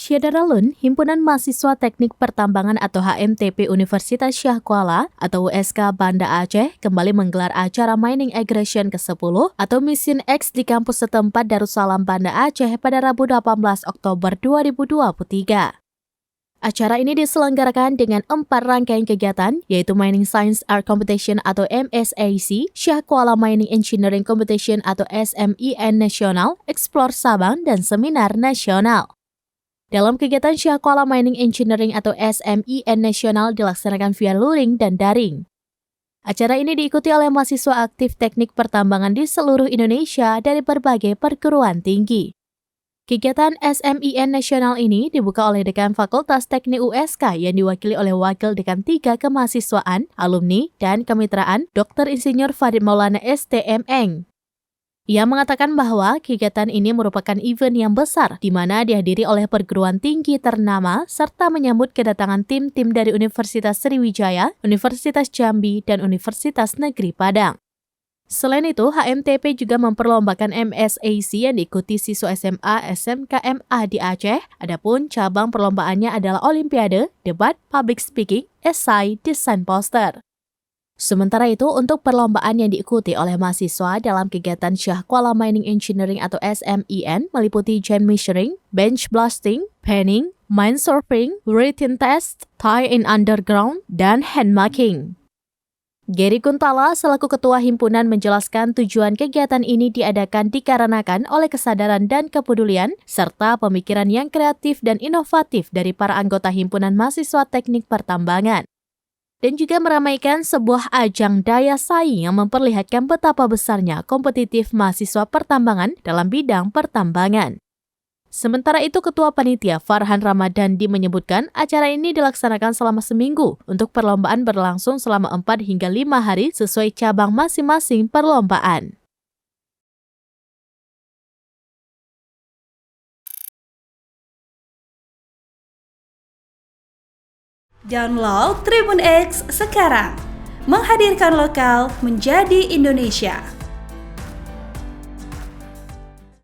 Syederalun, Himpunan Mahasiswa Teknik Pertambangan atau HMTP Universitas Syah Kuala atau USK Banda Aceh kembali menggelar acara Mining Aggression ke-10 atau Mission X di kampus setempat Darussalam Banda Aceh pada Rabu 18 Oktober 2023. Acara ini diselenggarakan dengan 4 rangkaian kegiatan, yaitu Mining Science Art Competition atau MSAC, Syah Kuala Mining Engineering Competition atau SMEN Nasional, Explore Sabang, dan Seminar Nasional. Dalam kegiatan Syah Kuala Mining Engineering atau SMEN Nasional dilaksanakan via luring dan daring. Acara ini diikuti oleh mahasiswa aktif teknik pertambangan di seluruh Indonesia dari berbagai perguruan tinggi. Kegiatan SMEN Nasional ini dibuka oleh Dekan Fakultas Teknik USK yang diwakili oleh Wakil Dekan 3 Kemahasiswaan, Alumni, dan Kemitraan Dr. Insinyur Farid Maulana STMeng. Ia mengatakan bahwa kegiatan ini merupakan event yang besar di mana dihadiri oleh perguruan tinggi ternama serta menyambut kedatangan tim-tim dari Universitas Sriwijaya, Universitas Jambi, dan Universitas Negeri Padang. Selain itu, HMTP juga memperlombakan MSAC yang diikuti siswa SMA SMKMA di Aceh. Adapun cabang perlombaannya adalah Olimpiade, Debat, Public Speaking, Esai, Desain Poster. Sementara itu, untuk perlombaan yang diikuti oleh mahasiswa dalam kegiatan Syah Kuala Mining Engineering atau SMEN meliputi Gen Measuring, Bench Blasting, Panning, Mine Surfing, Written Test, Tie in Underground, dan Hand Marking. Gary Kuntala selaku Ketua Himpunan menjelaskan tujuan kegiatan ini diadakan dikarenakan oleh kesadaran dan kepedulian serta pemikiran yang kreatif dan inovatif dari para anggota Himpunan Mahasiswa Teknik Pertambangan. Dan juga meramaikan sebuah ajang daya saing yang memperlihatkan betapa besarnya kompetitif mahasiswa pertambangan dalam bidang pertambangan. Sementara itu, Ketua Panitia Farhan Ramadandi menyebutkan acara ini dilaksanakan selama seminggu untuk perlombaan berlangsung selama 4 hingga 5 hari sesuai cabang masing-masing perlombaan. Download Tribun X sekarang, menghadirkan lokal menjadi Indonesia.